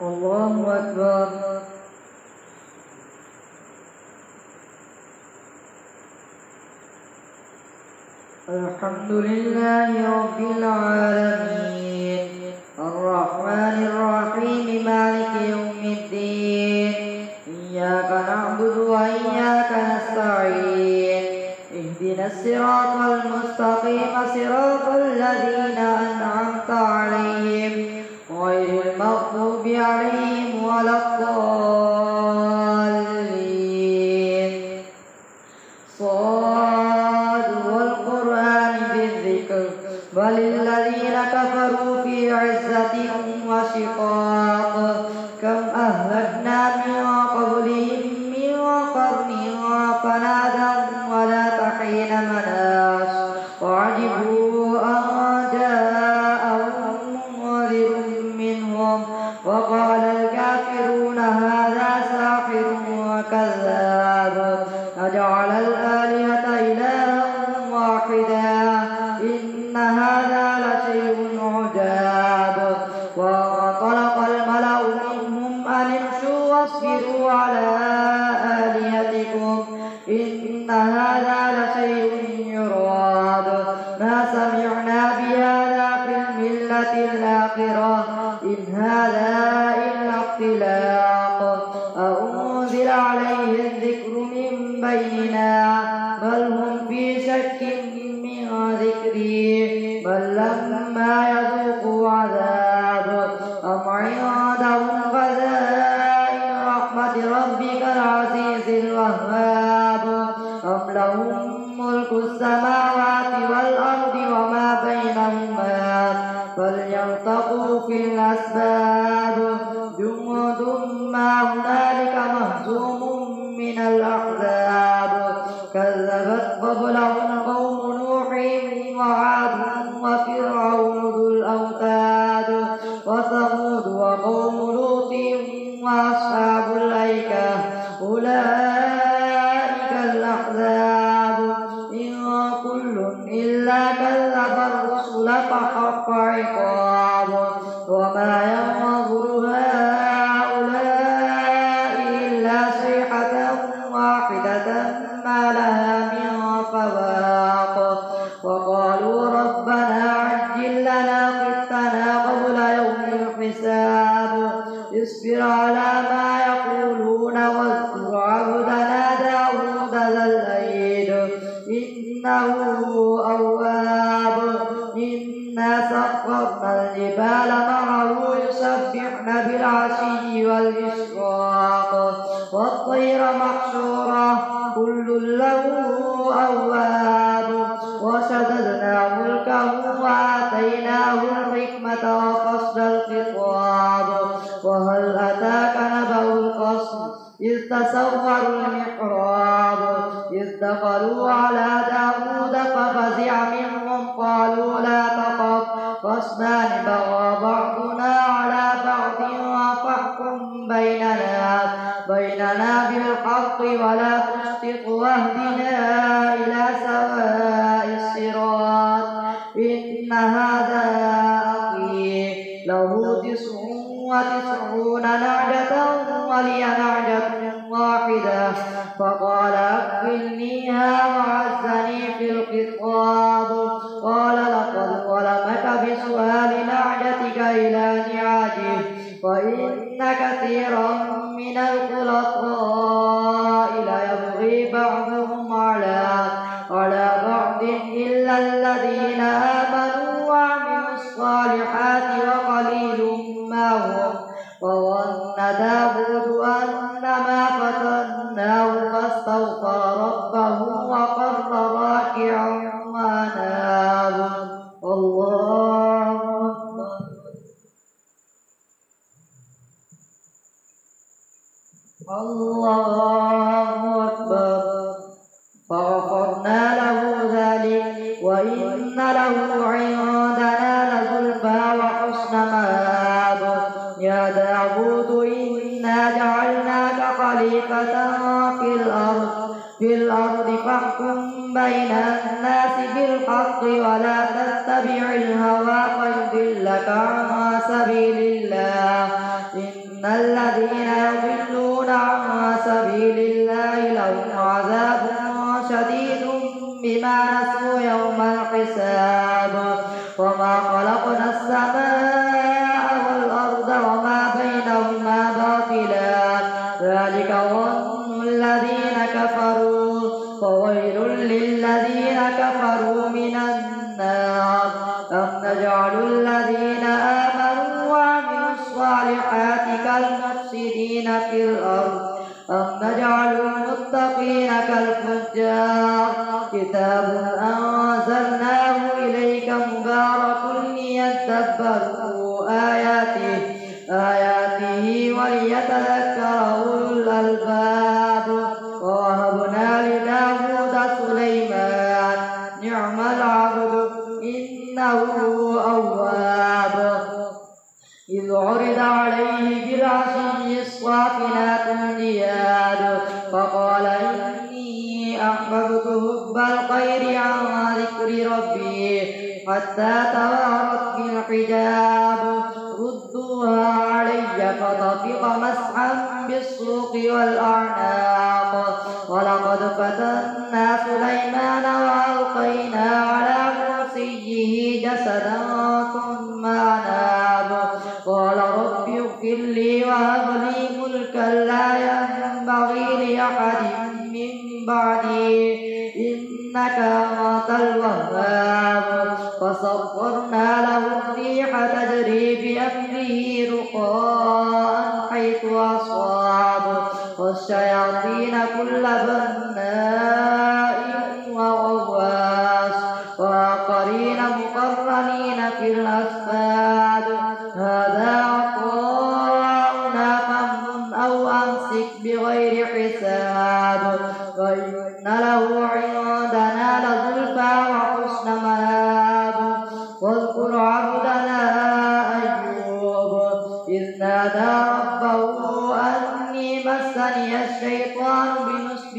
الله أكبر. الحمد لله رب العالمين الرحمن الرحيم مالك يوم الدين إياك نعبد وإياك نستعين اهدنا الصراط المستقيم صراط الذين أنعمت عليهم غير المغضوب عليهم ولا الضالين. صاد والقرآن بالذكر بل الذين كفروا في عزة وشقاق كم أهلكنا من قبلهم من قرن فنادوا ولا حين مناص وعجبوا أن جاءهم منذر منهم وقال الكافرون هذا ساحر وكذاب أجعل الآلهة إلها واحدا إن هذا لشيء عجاب. وانطلق الملأ منهم أن امشوا واصبروا على آلهتكم إن هذا لشيء يراد ما سمعنا بهذا في الملة الآخرة إن هذا إلا اختلاق أأنزل عليه الذكر من بيننا بل هم في شك من ذكري بل لما يذوقوا عذاب أم عندهم خزائن رحمة ربك العزيز الوهاب أم لهم ملك السماوات والأرض وما بينهما فليرتقوا في الأسباب جند ما هنالك مهزوم من الأحزاب كذبت قبلهم قوم نوح وعاد وفرعون ذو الأوتاد وثمود وقوم لوط وأصحاب الأيكة أولئك الأحزاب إن كل إلا كذب الرسل فحق عقاب وما ينظر هؤلاء إلا صيحة واحدة ما لها من فواق وقالوا ربنا عجل لنا قطنا قبل يوم الحساب اصبر على ما يقولون واذكر عبدنا داود ذا الأيد إنه أواب إنا سخرنا الجبال معه يسبحن بالعشي والإشراق والطير محشورة كل له أواب وشددنا ملكه وآتيناه الحكمة وفصل الخطاب وهل أتاك نبأ الخصم إذ تسوروا المحراب إذ دخلوا على داود ففزع منهم قالوا لا تخف خصمان بغى بعضنا على بعض فاحكم بيننا بالحق ولا تشطط واهدنا إلى سواء الصراط إن هذا أخي له 99 نعجة ولي نعجة واحدة فقال أكفلنيها وعزني في الخطاب قال لقد ظلمك بسؤال نعجتك إلى نعاجه وإن كثيرا من الخلطاء ليبغي بعضهم على بعض إلا الذين آمنوا وعملوا الصالحات وقليل ما هم وظن داود أنما فتناه فاستغفر ربه وقر راكعا وأناب. الله أكبر. فغفرنا له ذلك وإن له عندنا لزلفى وحسن مآب. يا داود إنا جعلناك خليفة في الأرض فاحكم بين الناس بالحق ولا تتبع الهوى فيضلك عن سبيل الله إن المفسدين في الأرض أم نجعل المتقين كالفجار كتاب أنزلناه إليك مبارك ليدبروا آياته وليتذكر أولو الألباب ووهبنا لداود سليمان نعم العبد إنه أواب إذ عرض عليه بالعشي الصافنات الجياد فقال إني أحببت حب الخير عن ذكر ربي حتى توارت بالحجاب ردوها علي فطفق مسحا بالسوق والأعناق ولقد فتنا سليمان وألقينا على كرسيه جسدا ثم أناب قال رب اغفر لي وهب لي ملكا لا ينبغي لأحد من بعدي إنك أنت الوهاب فسخرنا له الريح تجري بأمره رخاء حيث أصاب والشياطين كل بناء وغواص وآخرين مقرنين في الأصفاد هذا عطاؤنا فامنن أو أمسك بغير حساب وإن له عندنا لزلفى وحسن مآب واذكر عبدنا أيوب إذ نادى ربه أني مسني الشيطان بنصب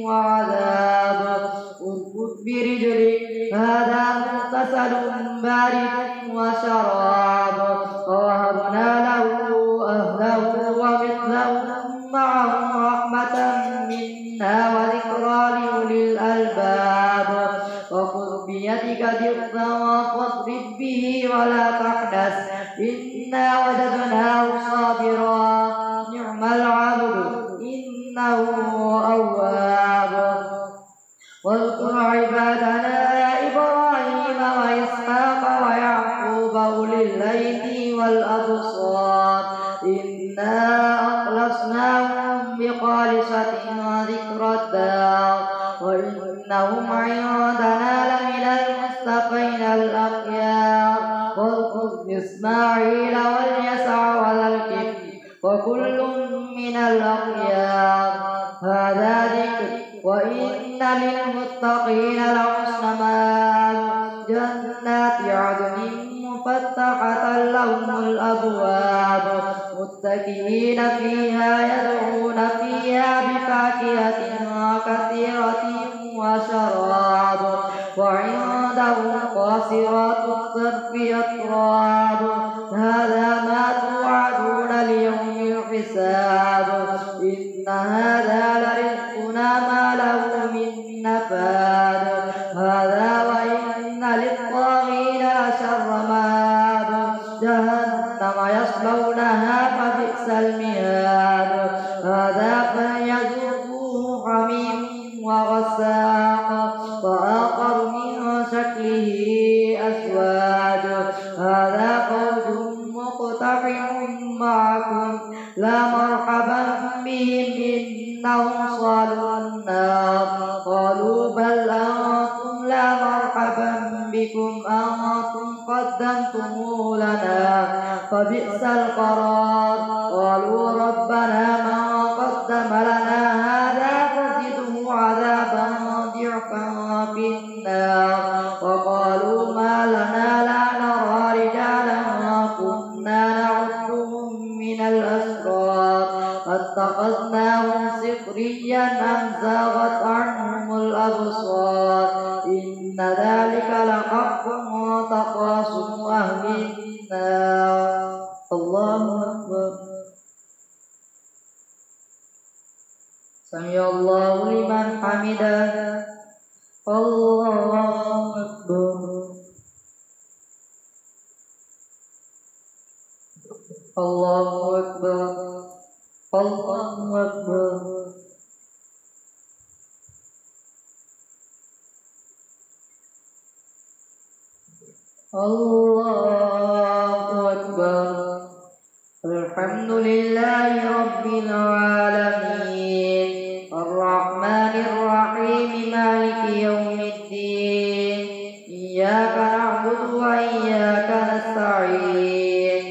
وعذاب اركض برجلك هذا مغتسل بارد وشراب ووهبنا له أهله ومثلهم معهم رحمة منا وذكرى لأولي الألباب وخذ بيدك ضغطا فاضرب به ولا تحنث إنا وجدناه صابرا نعم العبد إنه أواب واذكر عبادنا إبراهيم وإسحاق ويعقوب أولي الأيدي والأبصار إنا أخلصناهم بخالصة ذكر الدار وإنهم عندنا لمن المصطفين الأخيار واذكر إسماعيل واليسع وذا الكفل وكل من الأخيار هذا ذكر وإن للمتقين لحسن مآب جنات عدن مفتحة لهم الأبواب متكئين فيها يدعون فيها بفاكهة كثيرة وشراب وعندهم قاصرات الطرف أتراب هذا ما توعدون ليوم الحساب إن هذا لرزقنا ما له من نفاد هذا وإن للطاغين لشر مآب جهنم يصلونها فبئس المهاد هذا فليذوقوه حميم وغساق وآخر من شكله أزواج هذا فوج مقتحم معكم لا مرحبا بهم إنهم صالوا النار قالوا بل أنتم لا مرحبا بكم أنتم قدمتموه لنا فبئس القرار قالوا ربنا من قدم لنا هذا فزده عذابا ضعفا في النار وقالوا ما لنا لا نرى رجالا كنا نعدهم من الأسرار اتخذناهم سخريا أم زاغت عنهم الأبصار إن ذلك لحق تخاصم أهل النار الله أكبر سمع الله لمن حمده الله أكبر الله أكبر الله أكبر الله أكبر الحمد لله رب العالمين الرحمن الرحيم مالك يوم الدين إياك نعبد وإياك نستعين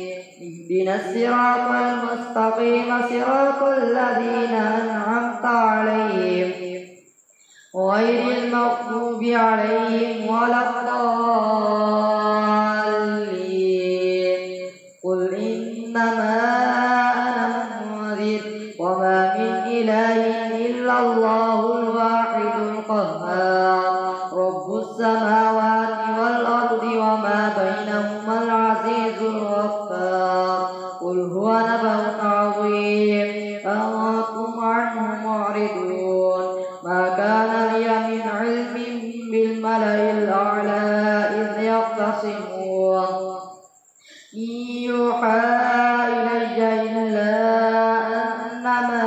اهدنا الصراط المستقيم صراط الذين أنعمت عليهم غير المغضوب عليهم ولا الضالين قل إنما أنا منذر وما من إله إلا الله الواحد القهار رب السماوات والأرض وما بينهما العزيز الغفار قل هو نبأ عظيم أنتم عنه معرضون ما كان لي من علم بالملأ الأعلى إذ يختصمون إن يوحى إلي إلا أنما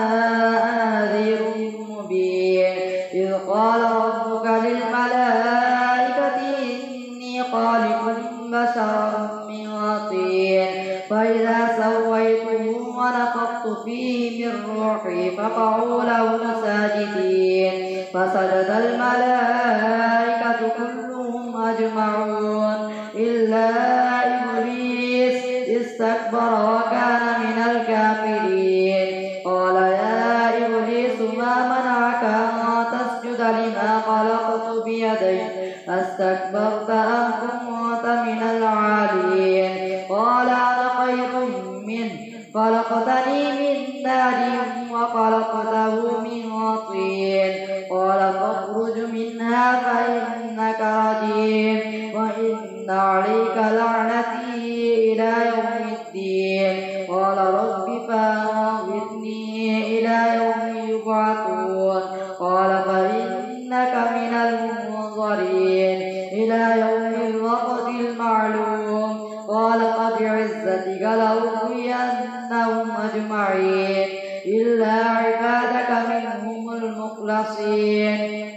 أنا نذير مبين إذ قال ربك للملائكة إني خالق بشرا من طين فإذا سويته ونفخت فيه من روحي فقعوا له ساجدين فسجد الملائكة كلهم أجمعون إلا إبليس استكبر وكان من الكافرين قال يا إبليس ما منعك أن تسجد لما خلقت بيدي أستكبرت أم كنت من العالين قال أنا خير منه خلقتني من نار وخلقته من طين قال فاخرج منها فإنك رجيم وإن عليك لعنتي إلى يوم الدين قال رب فأنظرني إلى يوم يبعثون قال فإنك من المنظرين إلى يوم الوقت المعلوم قال فبعزتك لأغوينهم أجمعين إلا عبادك منهم المخلصين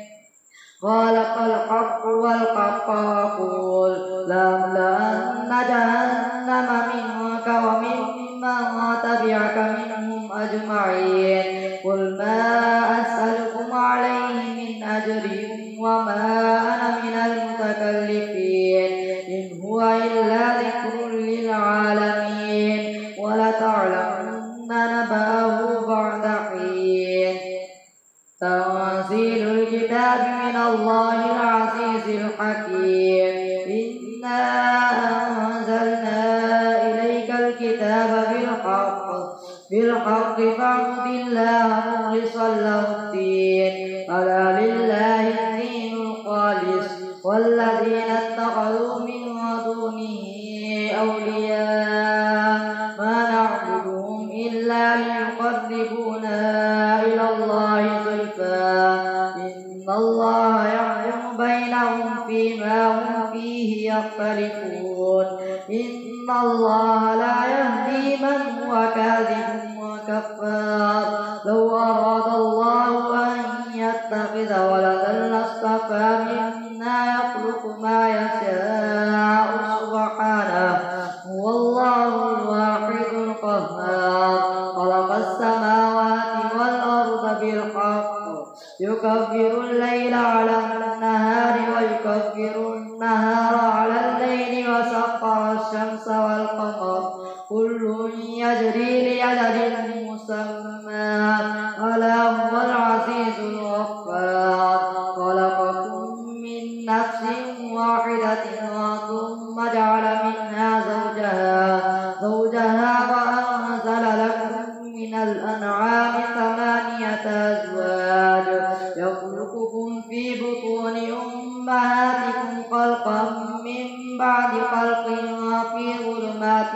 قال فالحق والحق أقول لأملأن جهنم منك وممن تبعك منهم أجمعين قل ما أسألكم عليه من أجر وما أنا من المتكلفين إن هو إلا ذكر للعالمين ولتعلمن نبأه بعد حين تنزيل الكتاب من الله العزيز الحكيم إنا أنزلنا إليك الكتاب بالحق فاعبد الله مخلصا له الدين ألا لله الدين الخالص والذين اتخذوا من دونه أولياء ما نعبدهم إلا ليقربونا إلى الله زلفى إن الله يحكم بينهم فيما هم فيه يختلفون إن الله لا يهدي من هو كاذب وكفار لو أراد الله أن يتخذ ولدا لاصطفى مما يخلق ما يشاء سبحانه هو الله الواحد القهار خلق السماوات والأرض بالحق يكفر الليل على النهار ويكفر النهار على الليل وسخر الشمس والقمر كل يجري لأجل مسمى ألا هو العزيز الغفار خلقكم من نفس واحدة ثم جعل منها زوجها وأنزل لكم من الأنعام 8 أزواج يخلقكم في بطون أمهاتكم خلقا من بعد خلق في ظلمات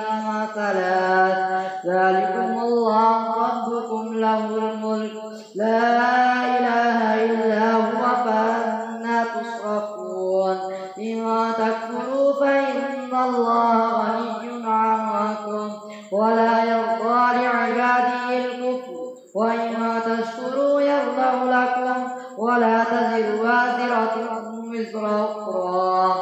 3 ذلكم الله ربكم له الملك لا إله إلا هو فأنى تصرفون إن تكفروا فإن الله غني عنكم ولا يرضى لعباده الكفر وإن تشكروا يرضى لكم ولا تزر وازرة وزر أخرى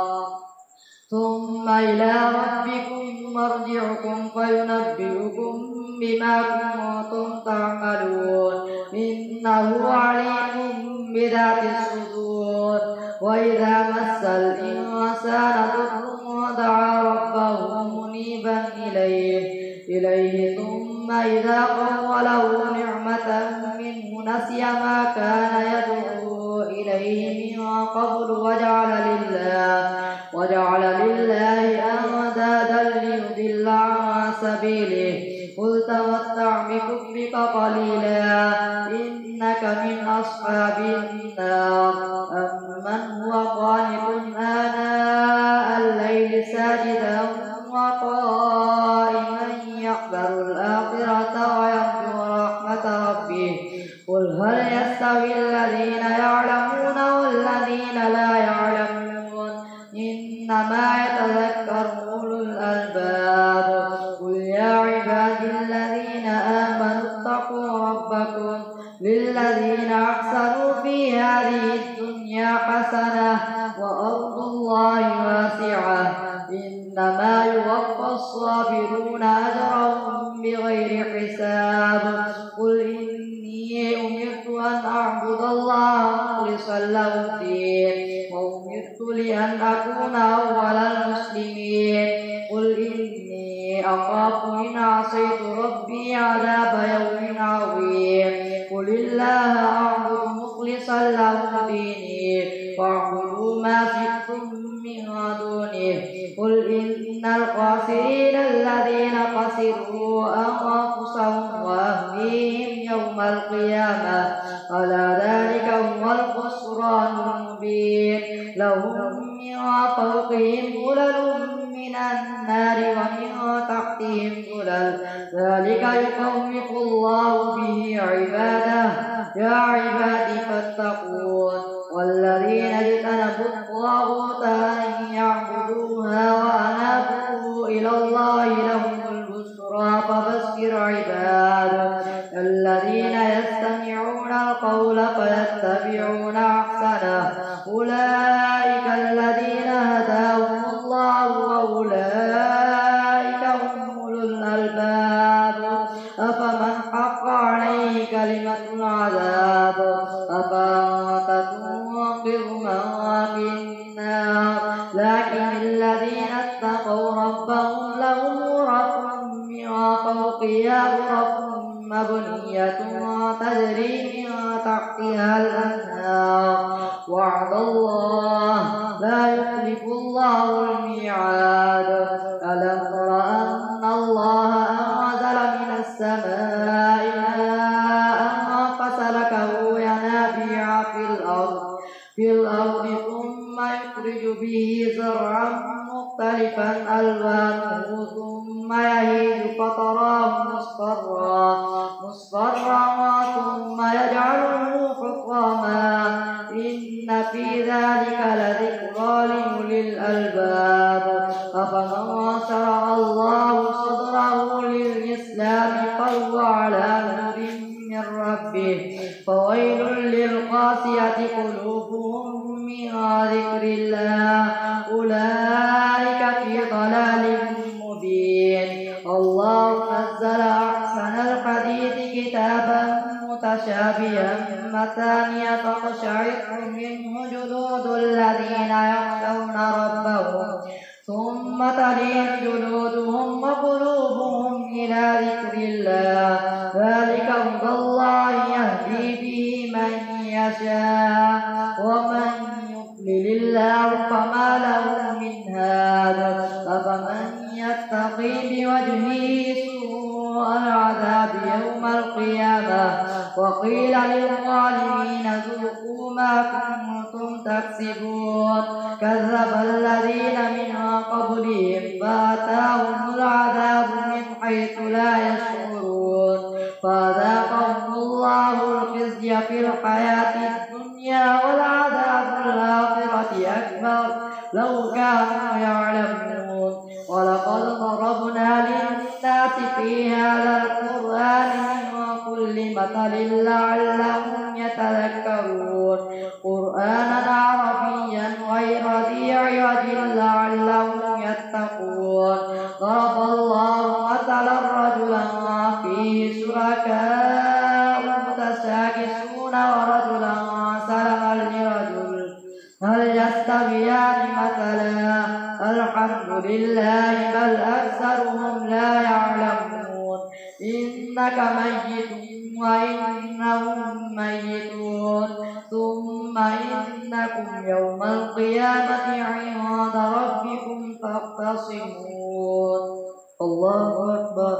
ثم إلى ربكم مرجعكم وينبئكم بما كنتم تعملون إنه عليم بذات الصدور وإذا مس الإنسان ضر دعا ربه منيبا إليه ثم إذا خوله نعمة منه نسي ما كان يدعو إليه من قبل وجعل لله أندادا ليضل عن سبيله قل تمتع بكفرك قليلا إنك من أصحاب النار أمن هو قانت آناء الليل ساجدا وقائما يحذر الآخرة ويرجو رحمة ربه قل هل يستوي الذين يعلمون والذين لا يعلمون إنما يتذكر أولو الألباب قل يا عبادي الذين آمنوا اتقوا ربكم للذين أحسنوا في هذه الدنيا حسنة وأرض الله واسعة إنما يوفى الصابرون أجرهم بغير حساب قل إني أمرت أن أعبد الله مخلصا له الدين وأمرت لأن أكون أول المسلمين قل إني أخاف إن عصيت ربي عذاب يوم عظيم قل الله أعبد مخلصا له ديني فاعبدوا ما شئتم من دونه قل إن الخاسرين الذين خسروا أنفسهم وأهليهم يوم القيامة ألا ذلك هو الخسران المبين لهم من فوقهم ظلل من النار ومن تحتهم ظلل ذلك يخوف الله به عباده يا عبادي فاتقون والذين اجتنبوا الطاغوت أن يعبدوها وأنابوا إلى الله لهم البشرى فبشر عباد الذين يستمعون القول فيتبعون أحسنه أولئك الذين هداهم الله وأولئك هم أولو الألباب أفمن حق عليه كلمة العذاب أفأنت تنقذ من في النار لكن الذين اتقوا ربهم لهم غرف من فوقها غرف مبنية تجري من تحتها الأنهار وعد الله لا يخلف الله الميعاد ألم تر أن الله أنزل من السماء ماء فسلكه ينابيع في الأرض ثم يخرج به زرعا مختلفا ألوانه ثم يهيج فتراه مصفرا ثم يجعله حطاما إن في ذلك لذكرى لأولي الألباب أفمن شرع الله صدره للإسلام فهو على نور من ربه فويل للقاسية قلوبهم من ذكر الله أولئك في ضلال مبين الله نزل أحسن الحديث كتابا متشابها مثانية تقشعر منه جلود الذين يخشون ربهم ثم تلين جلودهم وقلوبهم إلى ذكر الله ذلك هدى الله يهدي به من يشاء ومن يضلل الله فما له من هاد أفمن يتقي بوجهه سوء العذاب يوم القيامة وقيل للظالمين ذوقوا ما كنتم تكسبون كذب الذين من قبلهم فأتاهم العذاب من حيث لا يشعرون فذاقهم الله الخزي في الحياة الدنيا والعذاب الآخرة أكبر لو كانوا يعلمون ولقد ضربنا للناس في هذا القرآن من كل مثل لعلهم يتذكرون قرآنا عربيا غير ذي عوج لعلهم يتقون ضرب الله مثلا بالله بل أكثرهم لا يعلمون إنك ميت وإنهم ميتون ثم إنكم يوم القيامة عند ربكم تختصمون الله أكبر